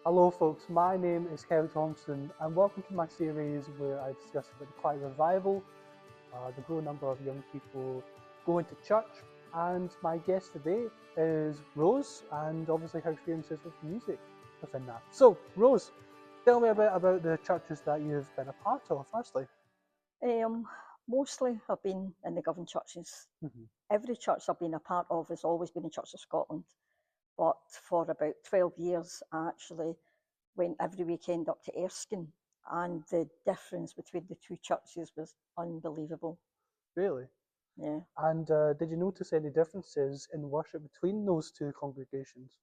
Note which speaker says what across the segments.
Speaker 1: Hello folks, my name is Kevin Thompson and welcome to my series where I discuss about the quiet revival, the growing number of young people going to church, and my guest today is Rose and obviously her experiences with music within that. So Rose, tell me a bit about the churches that you've been a part of firstly.
Speaker 2: Um, Mostly I've been in the Govan churches.
Speaker 1: Mhm.
Speaker 2: Every church I've been a part of has always been a Church of Scotland. But for about 12 years, I actually went every weekend up to Erskine, and the difference between the two churches was unbelievable.
Speaker 1: Really?
Speaker 2: Yeah.
Speaker 1: And did you notice any differences in worship between those two congregations?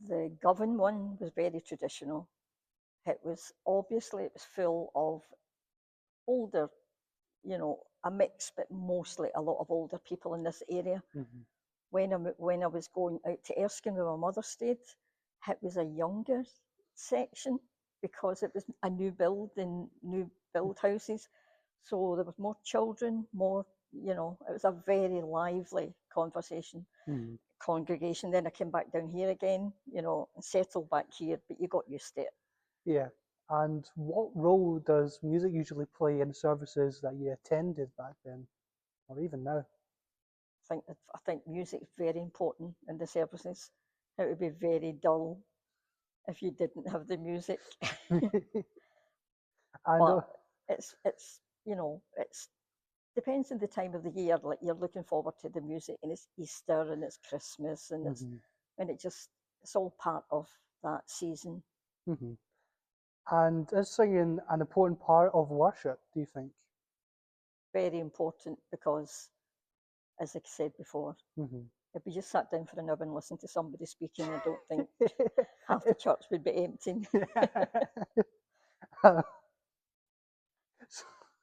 Speaker 2: The Govan one was very traditional. It was full of older, a mix, but mostly a lot of older people in this area.
Speaker 1: Mhm.
Speaker 2: When I was going out to Erskine where my mother stayed, it was a younger section because it was a new build and new build houses. So there was more children, it was a very lively
Speaker 1: Mhm.
Speaker 2: congregation. Then I came back down here again, and settled back here, but you got used to it.
Speaker 1: Yeah. And what role does music usually play in services that you attended back then, or even now?
Speaker 2: I think music is very important in the services. It would be very dull if you didn't have the music.
Speaker 1: And
Speaker 2: But it's depends on the time of the year. Like you're looking forward to the music, and it's Easter and it's Christmas, and
Speaker 1: mhm,
Speaker 2: it's all part of that season.
Speaker 1: mhm. And is singing an important part of worship, do you think?
Speaker 2: Very important because, as I said before,
Speaker 1: Mhm.
Speaker 2: if we just sat down for an hour and listened to somebody speaking, I don't think half the church would be empty.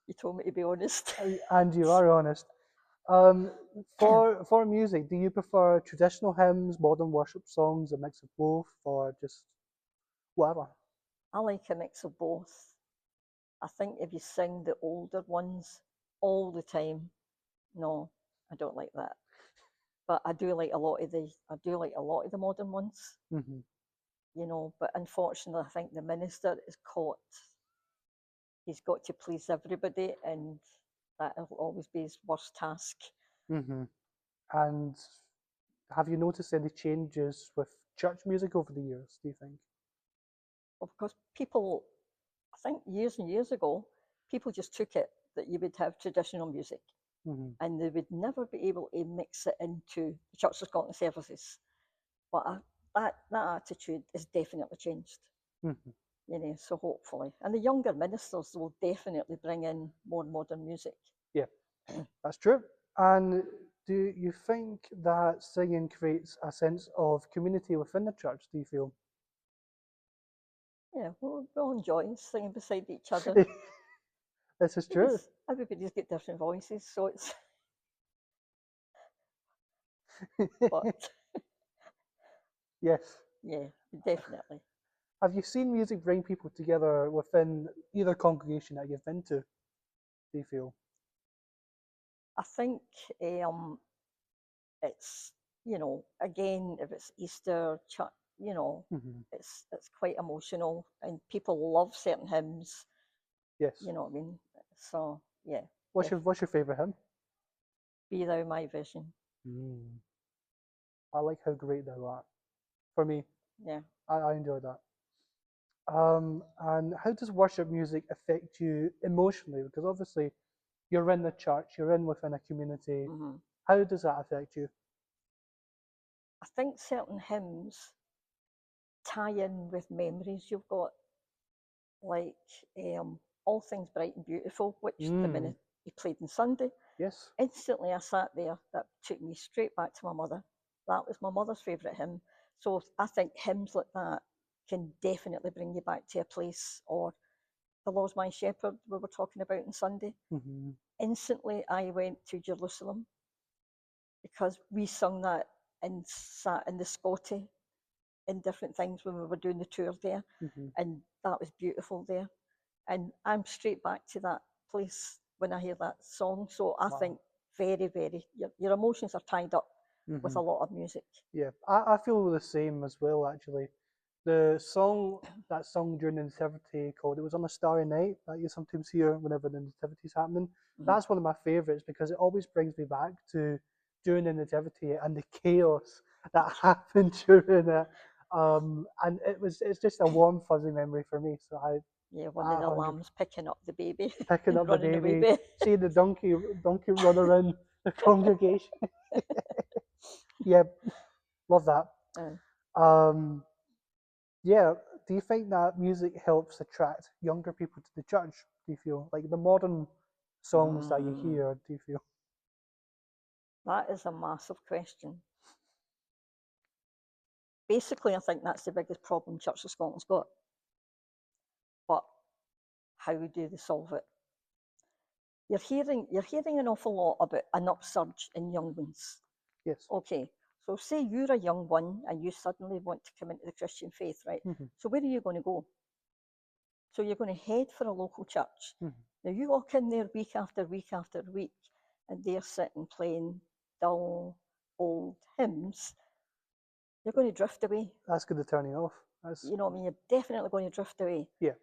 Speaker 2: You told me to be honest.
Speaker 1: And you are honest. Um, for music, do you prefer traditional hymns, modern worship songs, a mix of both, or just whatever?
Speaker 2: I like a mix of both. I think if you sing the older ones all the time, no, I don't like that. But I do like a lot of the modern ones,
Speaker 1: Mhm.
Speaker 2: but unfortunately I think the minister is caught. He's got to please everybody, and that will always be his worst task.
Speaker 1: Mhm. And have you noticed any changes with church music over the years, do you think?
Speaker 2: Well, because people, I think years and years ago, people just took it that you would have traditional music
Speaker 1: Mhm.
Speaker 2: and they would never be able to mix it into the Church of Scotland services. But that attitude is definitely changed.
Speaker 1: Mhm.
Speaker 2: So hopefully, and the younger ministers will definitely bring in more modern music.
Speaker 1: Yeah, that's true. And do you think that singing creates a sense of community within the church, do you feel?
Speaker 2: Yeah, we'll enjoy singing beside each other
Speaker 1: This is true.
Speaker 2: because everybody's got different voices, so it's. But
Speaker 1: Yes.
Speaker 2: yeah, definitely.
Speaker 1: Have you seen music bring people together within either congregation that you've been to, do you feel?
Speaker 2: I think um, it's again, if it's Easter,
Speaker 1: Hmm.
Speaker 2: it's quite emotional, and people love certain hymns.
Speaker 1: Yes.
Speaker 2: You know what I mean? So yeah,
Speaker 1: What's your favourite hymn?
Speaker 2: be thou my vision.
Speaker 1: Mm. I like how great thou art. For me,
Speaker 2: Yeah.
Speaker 1: I enjoy that. And how does worship music affect you emotionally? Because obviously you're in the church, you're in within a community.
Speaker 2: Hmm.
Speaker 1: How does that affect you?
Speaker 2: I think certain hymns tie in with memories you've got, like All Things Bright and Beautiful, which the
Speaker 1: Mm.
Speaker 2: minute he played on Sunday,
Speaker 1: Yes.
Speaker 2: instantly I sat there. That took me straight back to my mother. That was my mother's favourite hymn. So I think hymns like that can definitely bring you back to a place, or The Lord's My Shepherd, we were talking about on Sunday.
Speaker 1: Hmm.
Speaker 2: Instantly, I went to Jerusalem because we sung that and sat in the Scotty in different things when we were doing the tour there,
Speaker 1: Hmm.
Speaker 2: and that was beautiful there. And I'm straight back to that place when I hear that song. So I
Speaker 1: Wow.
Speaker 2: think very, your emotions are tied up with
Speaker 1: Hmm.
Speaker 2: a lot of music.
Speaker 1: Yeah, I feel the same as well, actually. The song that's sung during the nativity called "It Was on a Starry Night" that you sometimes hear whenever the nativity's happening. That's one of my favourites because it always brings me back to during the nativity and the chaos that happened during it. And it's just a warm fuzzy memory for me. So
Speaker 2: Yeah, one of
Speaker 1: I
Speaker 2: the
Speaker 1: 100
Speaker 2: lambs picking up the baby
Speaker 1: picking
Speaker 2: and
Speaker 1: up the
Speaker 2: running away
Speaker 1: baby,
Speaker 2: with
Speaker 1: seeing the donkey run around the congregation. Yeah, love that.
Speaker 2: it.
Speaker 1: Um, yeah, do you think that music helps attract younger people to the church? Do you feel like the modern songs that you hear? Do you feel?
Speaker 2: That is a massive question. Basically, I think that's the biggest problem Church of Scotland's got. But how do they solve it? You're hearing an awful lot about an upsurge in young ones.
Speaker 1: Yes.
Speaker 2: Okay, so say you're a young one and you suddenly want to come into the Christian faith, right? So where are you going to go? So you're going to head for a local church. Now you walk in there week after week after week, and they're sitting playing dull old hymns. You're going to drift away.
Speaker 1: That's going to turn you off.
Speaker 2: You know what I mean? You're definitely going to drift away.
Speaker 1: Yeah.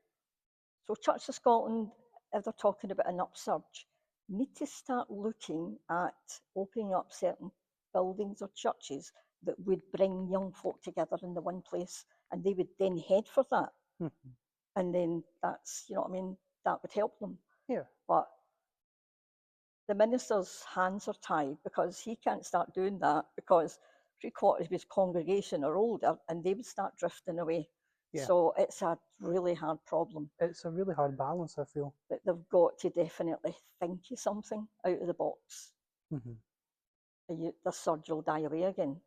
Speaker 2: So Church of Scotland, if they're talking about an upsurge, need to start looking at opening up certain buildings or churches that would bring young folk together in the one place, and they would then head for that. And then that's, you know what I mean, that would help them.
Speaker 1: Yeah.
Speaker 2: But the minister's hands are tied because he can't start doing that because 3/4 of his congregation are older and they would start drifting away.
Speaker 1: Yeah.
Speaker 2: So it's a really hard problem.
Speaker 1: It's a really hard balance, I feel.
Speaker 2: But they've got to definitely think of something out of the box. The surge will die away again.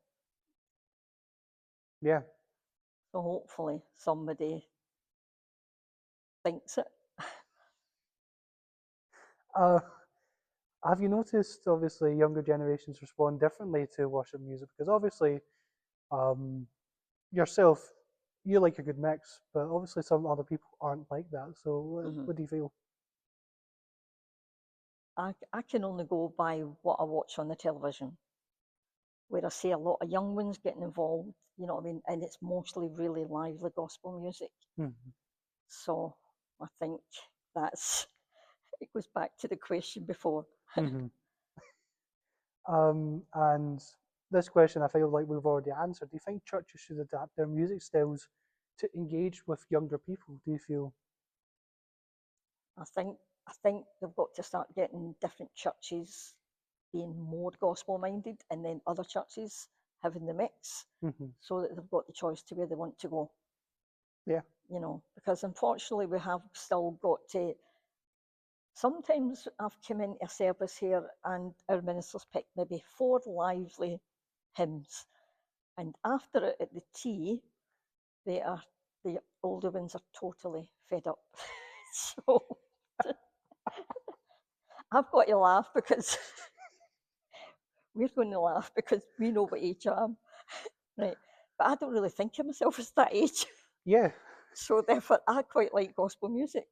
Speaker 1: Yeah.
Speaker 2: So hopefully somebody thinks it.
Speaker 1: Have you noticed, obviously, younger generations respond differently to worship music? Because obviously, yourself, you like a good mix, but obviously some other people aren't like that. So what do you feel?
Speaker 2: I can only go by what I watch on the television, where I see a lot of young ones getting involved, you know what I mean? And it's mostly really lively gospel music. So I think it goes back to the question before.
Speaker 1: And this question I feel like we've already answered. Do you think churches should adapt their music styles to engage with younger people? Do you feel?
Speaker 2: I think they've got to start getting different churches being more gospel minded and then other churches having the mix so that they've got the choice to where they want to go.
Speaker 1: Yeah.
Speaker 2: You know, because unfortunately we have still got to. Sometimes I've come into a service here and our ministers pick maybe 4 lively hymns, and after it at the tea, the older ones are totally fed up. So I've got to laugh because we're going to laugh because we know what age I am, right? But I don't really think of myself as that age.
Speaker 1: Yeah.
Speaker 2: So therefore, I quite like gospel music.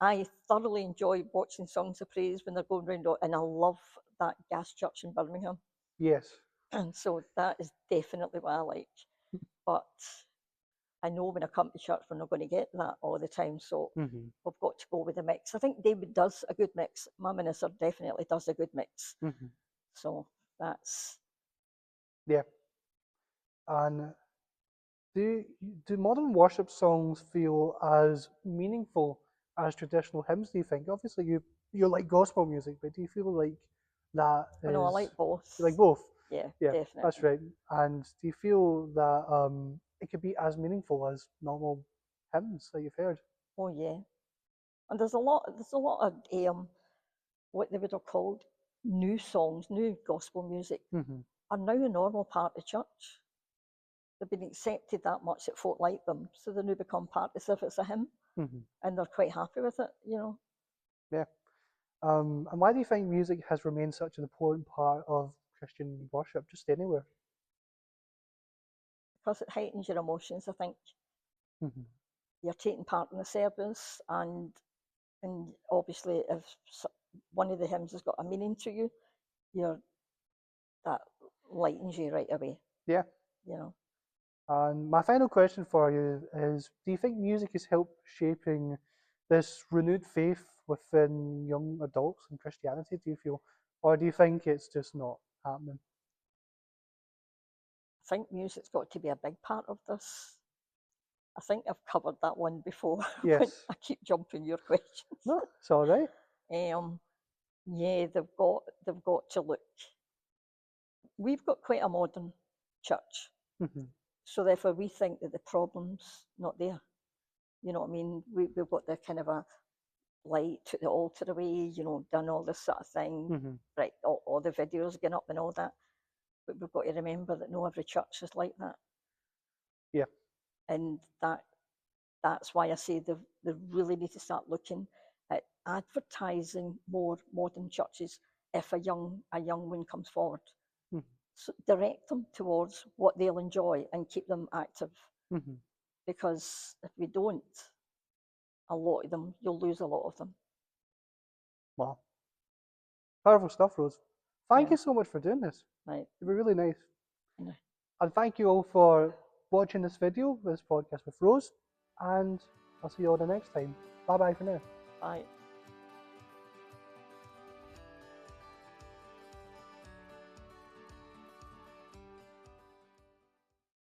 Speaker 2: I thoroughly enjoy watching songs of praise when they're going round, and I love that gas church in Birmingham.
Speaker 1: Yes.
Speaker 2: And so that is definitely what I like. But I know when I come to church, we're not going to get that all the time. So we've got to go with the mix. I think David does a good mix. My minister definitely does a good mix. So that's.
Speaker 1: Yeah. And do modern worship songs feel as meaningful as traditional hymns? Do you think? Obviously, you like gospel music, but do you feel like that is?
Speaker 2: No, I like both.
Speaker 1: You like both?
Speaker 2: Yeah,
Speaker 1: Yeah,
Speaker 2: definitely.
Speaker 1: that's right. And do you feel that it could be as meaningful as normal hymns that you've heard?
Speaker 2: Oh yeah, and there's a lot of what they would have called new songs, new gospel music are now a normal part of church. They've been accepted that much that folk like them, so they now become part as if it's a hymn, and they're quite happy with it, you know.
Speaker 1: Yeah. And why do you think music has remained such an important part of Christian worship, just anywhere?
Speaker 2: Because it heightens your emotions, I think. You're taking part in the service, and obviously if one of the hymns has got a meaning to you, that lightens you right away.
Speaker 1: Yeah.
Speaker 2: You know.
Speaker 1: And my final question for you is, do you think music has helped shaping this renewed faith within young adults in Christianity, do you feel? Or do you think it's just not happening?
Speaker 2: I think music's got to be a big part of this. I think I've covered that one before. When
Speaker 1: Yes.
Speaker 2: I keep jumping your questions.
Speaker 1: No, it's all right.
Speaker 2: Yeah, they've got to look. We've got quite a modern church,
Speaker 1: Hmm.
Speaker 2: so therefore we think that the problem's not there. You know what I mean? We've got the kind of a light, took the altar away, you know, done all this sort of thing,
Speaker 1: Hmm.
Speaker 2: right? All the videos going up and all that. But we've got to remember that no every church is like that,
Speaker 1: Yeah.
Speaker 2: and that's why I say they really need to start looking at advertising more modern churches if a young one comes forward.
Speaker 1: Hmm.
Speaker 2: So direct them towards what they'll enjoy and keep them active.
Speaker 1: Hmm.
Speaker 2: Because if we don't, a lot of them, you'll lose a lot of them.
Speaker 1: Wow. Powerful stuff, Rose. Thank
Speaker 2: Yeah,
Speaker 1: you so much for doing this.
Speaker 2: right.
Speaker 1: It was really nice.
Speaker 2: Yeah.
Speaker 1: And thank you all for watching this video, this podcast with Rose. And I'll see you all the next time. Bye bye for now.
Speaker 2: Bye.